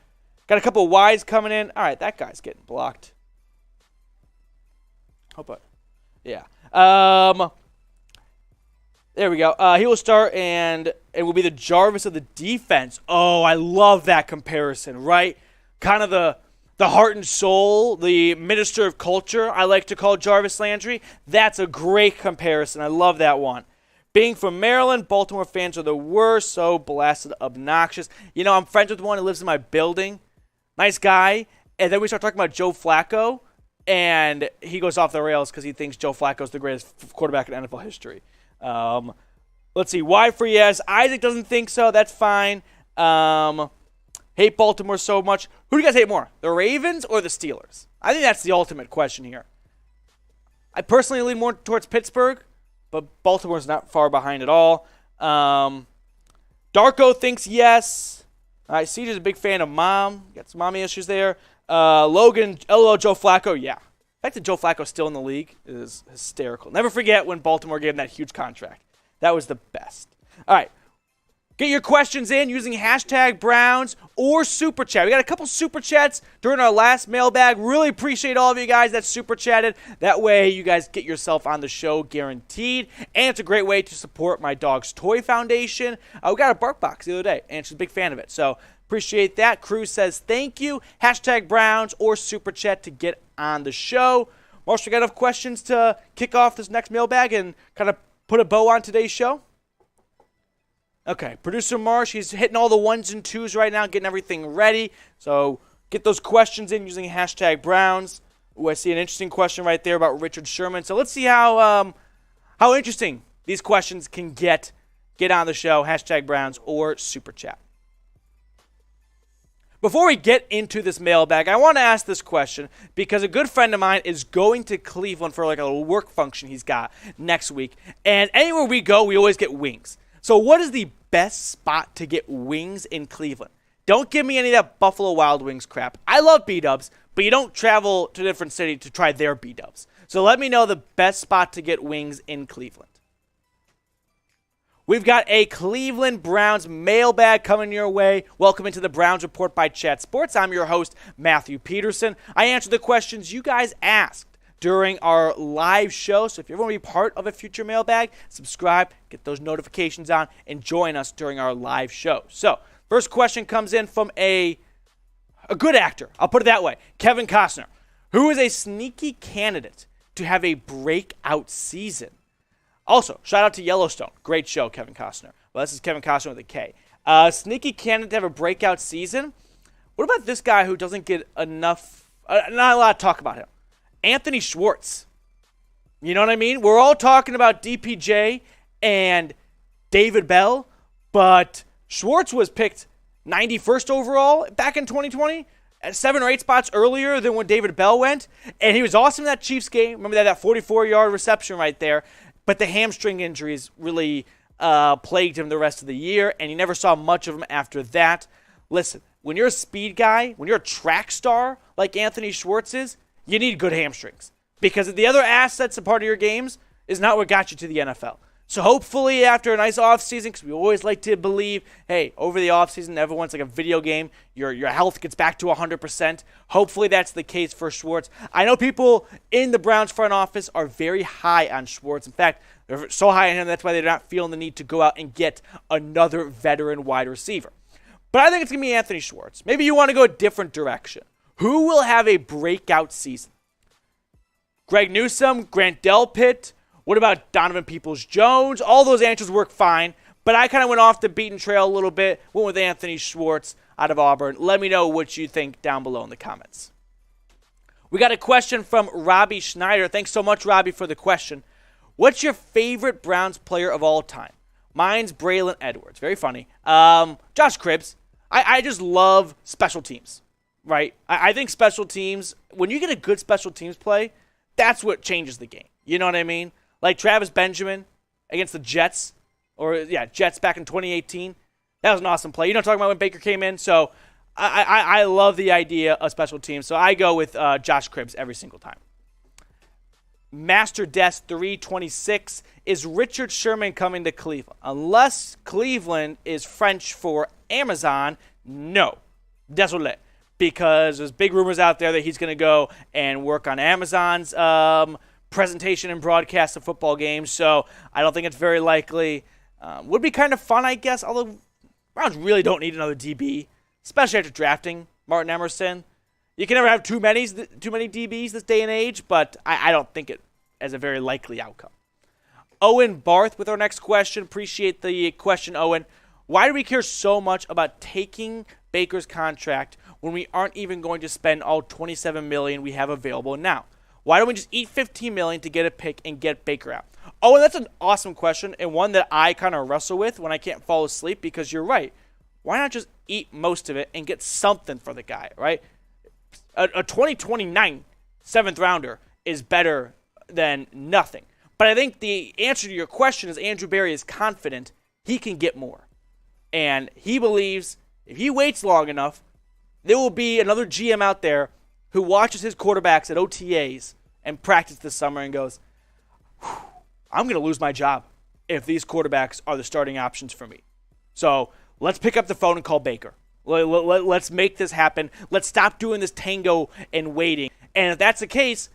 Got a couple of Ys coming in. All right, that guy's getting blocked. Yeah. There we go. He will start, and it will be the Jarvis of the defense. Oh, I love that comparison, right? Kind of the heart and soul, the minister of culture, I like to call Jarvis Landry. That's a great comparison. I love that one. Being from Maryland, Baltimore fans are the worst, so blasted, obnoxious. You know, I'm friends with one who lives in my building. Nice guy. And then we start talking about Joe Flacco, and he goes off the rails because he thinks Joe Flacco's the greatest quarterback in NFL history. Let's see. Why for yes? Isaac doesn't think so. That's fine. Hate Baltimore so much. Who do you guys hate more, the Ravens or the Steelers? I think that's the ultimate question here. I personally lean more towards Pittsburgh, but Baltimore's not far behind at all. Darko thinks yes. All right, CJ's a big fan of Mom. Got some mommy issues there. Logan, LOL, Joe Flacco, yeah. The fact that Joe Flacco's still in the league is hysterical. Never forget when Baltimore gave him that huge contract. That was the best. All right. Get your questions in using hashtag Browns or Super Chat. We got a couple Super Chats during our last mailbag. Really appreciate all of you guys that Super Chatted. That way you guys get yourself on the show guaranteed. And it's a great way to support my dog's toy foundation. We got a bark box the other day, and she's a big fan of it. So appreciate that. Cruz says thank you. Hashtag Browns or Super Chat to get on the show. Marsh, we got enough questions to kick off this next mailbag and kind of put a bow on today's show? Okay, producer Marsh, he's hitting all the 1s and 2s right now, getting everything ready. So get those questions in using hashtag Browns. Ooh, I see an interesting question right there about Richard Sherman. So let's see how interesting these questions can get. Get on the show, hashtag Browns or Super Chat. Before we get into this mailbag, I want to ask this question because a good friend of mine is going to Cleveland for like a little work function he's got next week. And anywhere we go, we always get wings. So what is the best spot to get wings in Cleveland? Don't give me any of that Buffalo Wild Wings crap. I love B-dubs, but you don't travel to a different city to try their B-dubs. So let me know the best spot to get wings in Cleveland. We've got a Cleveland Browns mailbag coming your way. Welcome into the Browns Report by Chat Sports. I'm your host, Matthew Peterson. I answer the questions you guys asked during our live show. So if you ever want to be part of a future mailbag, subscribe, get those notifications on, and join us during our live show. So first question comes in from a good actor. I'll put it that way. Kevin Costner, who is a sneaky candidate to have a breakout season. Also, shout out to Yellowstone. Great show, Kevin Costner. Well, this is Kevin Costner with a K. Sneaky candidate to have a breakout season. What about this guy who doesn't get enough, not a lot of talk about him? Anthony Schwartz. You know what I mean? We're all talking about DPJ and David Bell, but Schwartz was picked 91st overall back in 2020, at 7 or 8 spots earlier than when David Bell went, and he was awesome in that Chiefs game. Remember that 44-yard reception right there, but the hamstring injuries really plagued him the rest of the year, and you never saw much of him after that. Listen, when you're a speed guy, when you're a track star like Anthony Schwartz is, you need good hamstrings because the other assets and part of your games is not what got you to the NFL. So hopefully after a nice offseason, because we always like to believe, hey, over the offseason, everyone's like a video game. Your health gets back to 100%. Hopefully that's the case for Schwartz. I know people in the Browns front office are very high on Schwartz. In fact, they're so high on him, that's why they're not feeling the need to go out and get another veteran wide receiver. But I think it's going to be Anthony Schwartz. Maybe you want to go a different direction. Who will have a breakout season? Greg Newsome, Grant Delpit. What about Donovan Peoples-Jones? All those answers work fine, but I kind of went off the beaten trail a little bit, went with Anthony Schwartz out of Auburn. Let me know what you think down below in the comments. We got a question from Robbie Schneider. Thanks so much, Robbie, for the question. What's your favorite Browns player of all time? Mine's Braylon Edwards. Very funny. Josh Cribbs. I just love special teams, right? I think special teams, when you get a good special teams play, that's what changes the game. You know what I mean? Like Travis Benjamin against the Jets, Jets back in 2018. That was an awesome play. You know what I'm talking about when Baker came in? So I love the idea of special teams. So I go with Josh Cribbs every single time. Master Desk 326, is Richard Sherman coming to Cleveland? Unless Cleveland is French for Amazon, no. Désolé. Because there's big rumors out there that he's going to go and work on Amazon's presentation and broadcast of football games. So I don't think it's very likely. Would be kind of fun, I guess, although Browns really don't need another DB, especially after drafting Martin Emerson. You can never have too many DBs this day and age, but I don't think it as a very likely outcome. Owen Barth with our next question. Appreciate the question, Owen. Why do we care so much about taking Baker's contract when we aren't even going to spend all $27 million we have available now? Why don't we just eat $15 million to get a pick and get Baker out? Owen, that's an awesome question and one that I kind of wrestle with when I can't fall asleep because you're right. Why not just eat most of it and get something for the guy, right? A 2029 seventh rounder is better than nothing. But I think the answer to your question is Andrew Berry is confident he can get more. And he believes if he waits long enough, there will be another GM out there who watches his quarterbacks at OTAs and practice this summer and goes, I'm going to lose my job if these quarterbacks are the starting options for me. So let's pick up the phone and call Baker. Let's make this happen. Let's stop doing this tango and waiting. And if that's the case,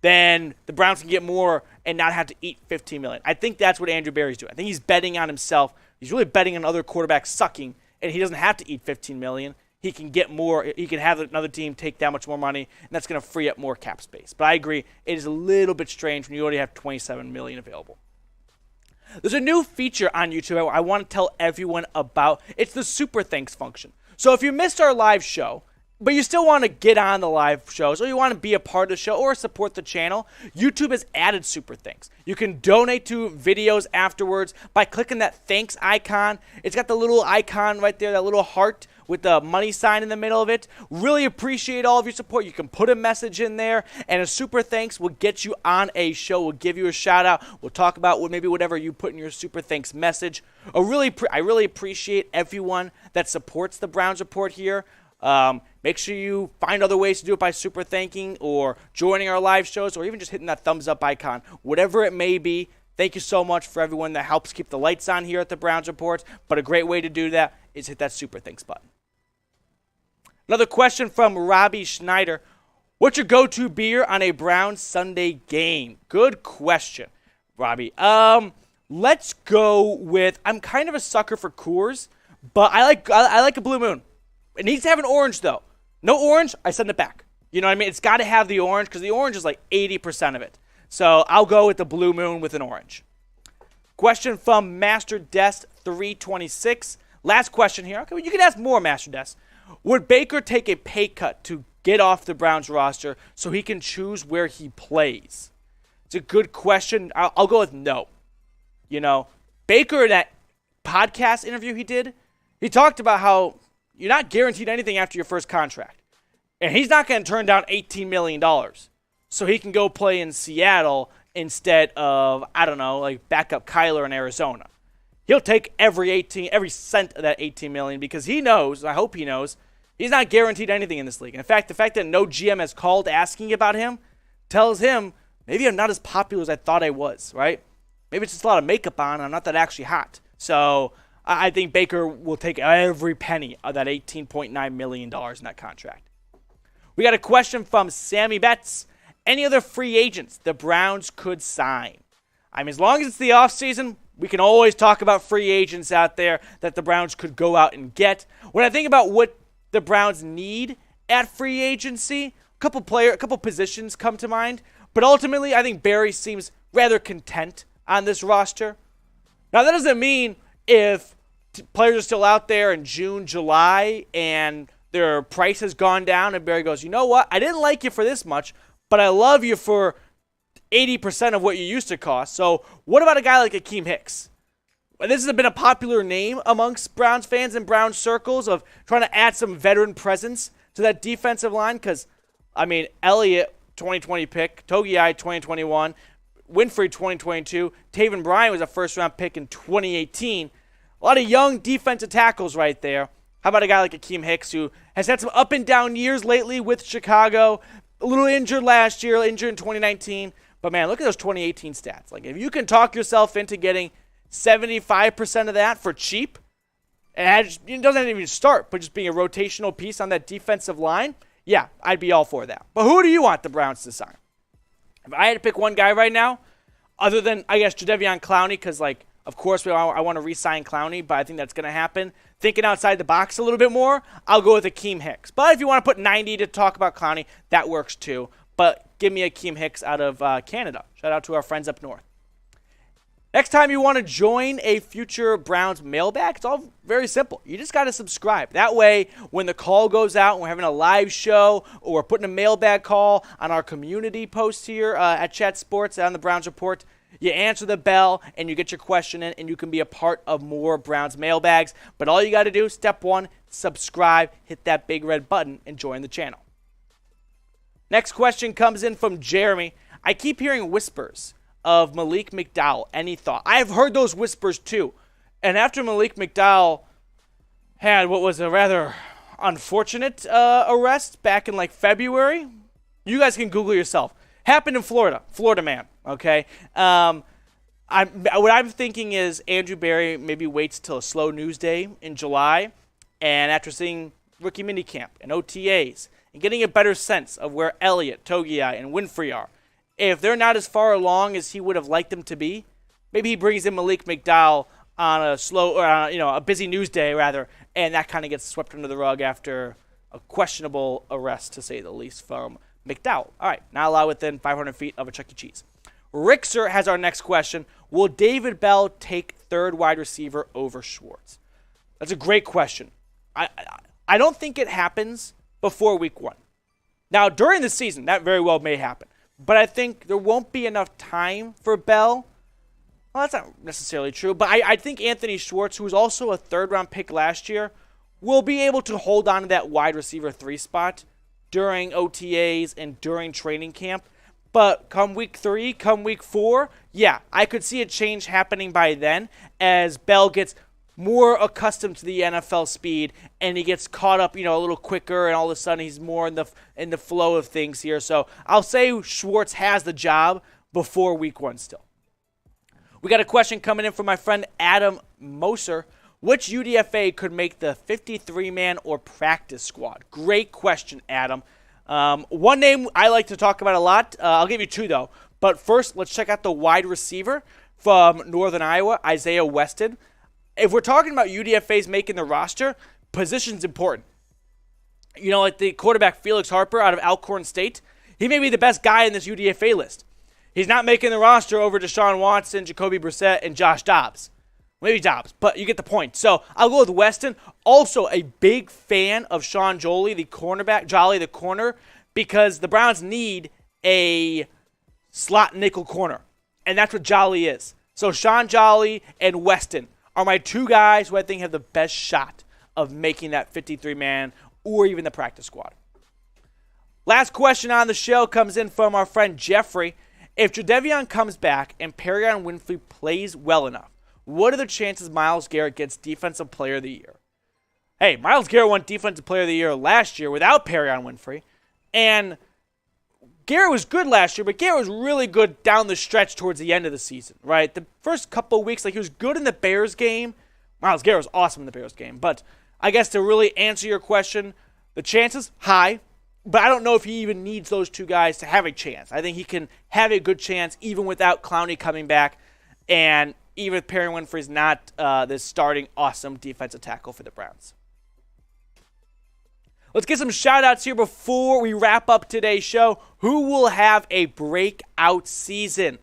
then the Browns can get more and not have to eat $15 million. I think that's what Andrew Berry's doing. I think he's betting on himself. He's really betting on other quarterbacks sucking, and he doesn't have to eat $15 million. He can get more. He can have another team take that much more money, and that's going to free up more cap space. But I agree, it is a little bit strange when you already have $27 million available. There's a new feature on YouTube I want to tell everyone about. It's the Super Thanks function. So if you missed our live show, but you still want to get on the live shows, or you want to be a part of the show or support the channel, YouTube has added Super Thanks. You can donate to videos afterwards by clicking that thanks icon. It's got the little icon right there, that little heart with the money sign in the middle of it. Really appreciate all of your support. You can put a message in there, and a Super Thanks will get you on a show. We'll give you a shout out. We'll talk about maybe whatever you put in your Super Thanks message. I really appreciate everyone that supports the Browns Report here. Make sure you find other ways to do it by super thanking or joining our live shows or even just hitting that thumbs up icon. Whatever it may be, thank you so much for everyone that helps keep the lights on here at the Browns Report. But a great way to do that is hit that super thanks button. Another question from Robbie Schneider. What's your go-to beer on a Browns Sunday game? Good question, Robbie. Let's go with, I'm kind of a sucker for Coors, but I like a Blue Moon. It needs to have an orange, though. No orange, I send it back. You know what I mean? It's got to have the orange because the orange is like 80% of it. So I'll go with the Blue Moon with an orange. Question from Master Desk 326. Last question here. Okay, you can ask more, Master Desk. Would Baker take a pay cut to get off the Browns roster so he can choose where he plays? It's a good question. I'll go with no. You know, Baker, in that podcast interview he did, he talked about how you're not guaranteed anything after your first contract. And he's not going to turn down $18 million so he can go play in Seattle instead of, I don't know, like backup Kyler in Arizona. He'll take every cent of that $18 million because he knows, I hope he knows, he's not guaranteed anything in this league. And in fact, the fact that no GM has called asking about him tells him maybe I'm not as popular as I thought I was, right? Maybe it's just a lot of makeup on and I'm not that actually hot. So I think Baker will take every penny of that $18.9 million in that contract. We got a question from Sammy Betts. Any other free agents the Browns could sign? I mean, as long as it's the offseason, we can always talk about free agents out there that the Browns could go out and get. When I think about what the Browns need at free agency, a couple positions come to mind. But ultimately, I think Barry seems rather content on this roster. Now, that doesn't mean if players are still out there in June, July, and their price has gone down, and Barry goes, you know what? I didn't like you for this much, but I love you for 80% of what you used to cost. So what about a guy like Akeem Hicks? This has been a popular name amongst Browns fans and Browns circles of trying to add some veteran presence to that defensive line because, Elliott, 2020 pick, Togiai, 2021, Winfrey, 2022, Taven Bryan was a first-round pick in 2018. A lot of young defensive tackles right there. How about a guy like Akeem Hicks who has had some up-and-down years lately with Chicago, a little injured last year, injured in 2019. But, man, look at those 2018 stats. Like, if you can talk yourself into getting 75% of that for cheap, and it doesn't even start, but just being a rotational piece on that defensive line, yeah, I'd be all for that. But who do you want the Browns to sign? If I had to pick one guy right now, other than, I guess, Jadeveon Clowney, because, of course, I want to re-sign Clowney, but I think that's going to happen. Thinking outside the box a little bit more, I'll go with Akeem Hicks. But if you want to put 90 to talk about Clowney, that works too. But give me Akeem Hicks out of Canada. Shout out to our friends up north. Next time you want to join a future Browns mailbag, it's all very simple. You just got to subscribe. That way, when the call goes out and we're having a live show or we're putting a mailbag call on our community post here at Chat Sports on the Browns Report, you answer the bell and you get your question in and you can be a part of more Browns mailbags. But all you got to do, step one, subscribe, hit that big red button, and join the channel. Next question comes in from Jeremy. I keep hearing whispers of Malik McDowell. Any thought? I have heard those whispers too. And after Malik McDowell had what was a rather unfortunate arrest back in February, you guys can Google yourself. Happened in Florida. Florida man, okay? What I'm thinking is Andrew Berry maybe waits till a slow news day in July, and after seeing rookie minicamp and OTAs and getting a better sense of where Elliott, Togiai, and Winfrey are, if they're not as far along as he would have liked them to be, maybe he brings in Malik McDowell on a a busy news day rather, and that kind of gets swept under the rug after a questionable arrest, to say the least, from McDowell. All right, not allowed within 500 feet of a Chuck E. Cheese. Rixer has our next question. Will David Bell take third wide receiver over Schwartz? That's a great question. I don't think it happens before week 1. Now, during the season, that very well may happen. But I think there won't be enough time for Bell. Well, that's not necessarily true. But I think Anthony Schwartz, who was also a third-round pick last year, will be able to hold on to that wide receiver 3 spot during OTAs and during training camp. But come week 3, come week 4, yeah, I could see a change happening by then as Bell gets more accustomed to the NFL speed and he gets caught up, a little quicker, and all of a sudden he's more in the flow of things here. So I'll say Schwartz has the job before week 1 still. We got a question coming in from my friend Adam Moser. Which UDFA could make the 53-man or practice squad? Great question, Adam. One name I like to talk about a lot. I'll give you 2, though. But first, let's check out the wide receiver from Northern Iowa, Isaiah Weston. If we're talking about UDFAs making the roster, position's important. Like the quarterback Felix Harper out of Alcorn State, he may be the best guy in this UDFA list. He's not making the roster over Deshaun Watson, Jacoby Brissett, and Josh Dobbs. Maybe Dobbs, but you get the point. So I'll go with Weston. Also a big fan of Sean Jolly, the corner, because the Browns need a slot nickel corner, and that's what Jolly is. So Sean Jolly and Weston are my 2 guys who I think have the best shot of making that 53-man or even the practice squad. Last question on the show comes in from our friend Jeffrey. If Jadeveon comes back and Perrion Winfrey plays well enough, what are the chances Myles Garrett gets Defensive Player of the Year? Hey, Myles Garrett won Defensive Player of the Year last year without Perrion Winfrey, and Garrett was good last year, but Garrett was really good down the stretch towards the end of the season, right? The first couple of weeks, he was good in the Bears game. Myles Garrett was awesome in the Bears game. But I guess to really answer your question, the chances, high. But I don't know if he even needs those 2 guys to have a chance. I think he can have a good chance even without Clowney coming back. And even if Perrion Winfrey's not this starting awesome defensive tackle for the Browns. Let's get some shout-outs here before we wrap up today's show. Who will have a breakout season?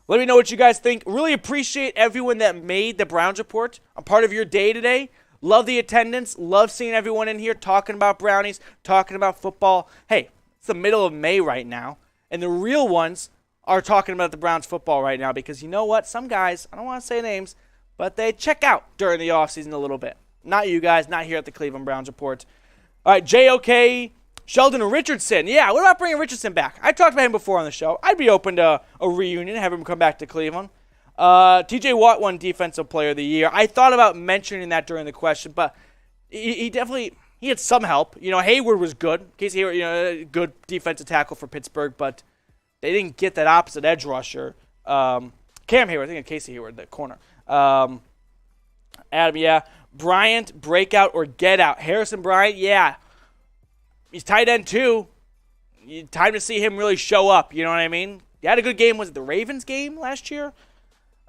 Let me know what you guys think. Really appreciate everyone that made the Browns Report a part of your day today. Love the attendance. Love seeing everyone in here talking about Brownies, talking about football. Hey, it's the middle of May right now, and the real ones are talking about the Browns football right now because you know what? Some guys, I don't want to say names, but they check out during the offseason a little bit. Not you guys, not here at the Cleveland Browns Report. All right, JOK, Sheldon Richardson. Yeah, what about bringing Richardson back? I talked about him before on the show. I'd be open to a reunion, have him come back to Cleveland. TJ Watt won Defensive Player of the Year. I thought about mentioning that during the question, but he definitely had some help. Hayward was good. Casey Hayward, good defensive tackle for Pittsburgh, but they didn't get that opposite edge rusher. Cam Hayward, I think of Casey Hayward, the corner. Adam, yeah. Bryant, breakout or get out. Harrison Bryant, yeah. He's tight end too. Time to see him really show up, you know what I mean? He had a good game. Was it the Ravens game last year?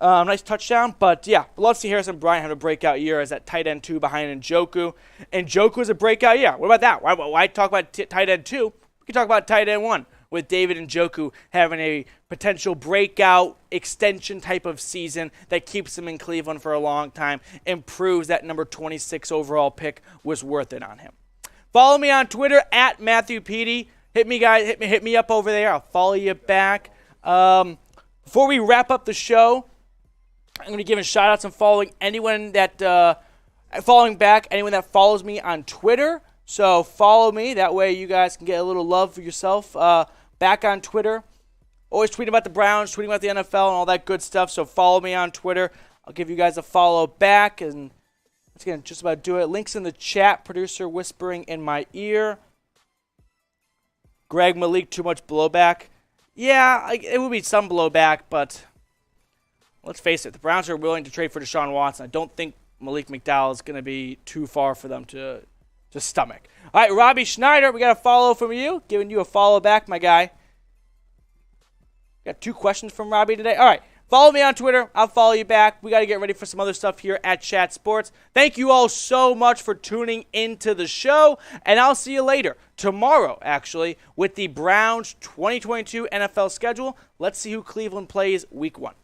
Nice touchdown. But, yeah, love to see Harrison Bryant have a breakout year as that tight end 2 behind Njoku. Njoku is a breakout year. What about that? Why talk about tight end 2? We can talk about tight end 1 with David Njoku having a potential breakout extension type of season that keeps him in Cleveland for a long time and proves that number 26 overall pick was worth it on him. Follow me on Twitter at Matthew Petey. Hit me, guys. Hit me up over there. I'll follow you back. Before we wrap up the show, I'm going to give a shout-outs and following anyone that follows me on Twitter. So follow me. That way you guys can get a little love for yourself back on Twitter. Always tweeting about the Browns, tweeting about the NFL, and all that good stuff. So follow me on Twitter. I'll give you guys a follow back. And that's going to just about do it. Links in the chat. Producer whispering in my ear. Greg Malik, too much blowback. Yeah, it would be some blowback, but let's face it. The Browns are willing to trade for Deshaun Watson. I don't think Malik McDowell is going to be too far for them to stomach. All right, Robbie Schneider, we got a follow from you. Giving you a follow back, my guy. Got 2 questions from Robbie today. All right, follow me on Twitter. I'll follow you back. We got to get ready for some other stuff here at Chat Sports. Thank you all so much for tuning into the show, and I'll see you later. Tomorrow, actually, with the Browns 2022 NFL schedule. Let's see who Cleveland plays week 1.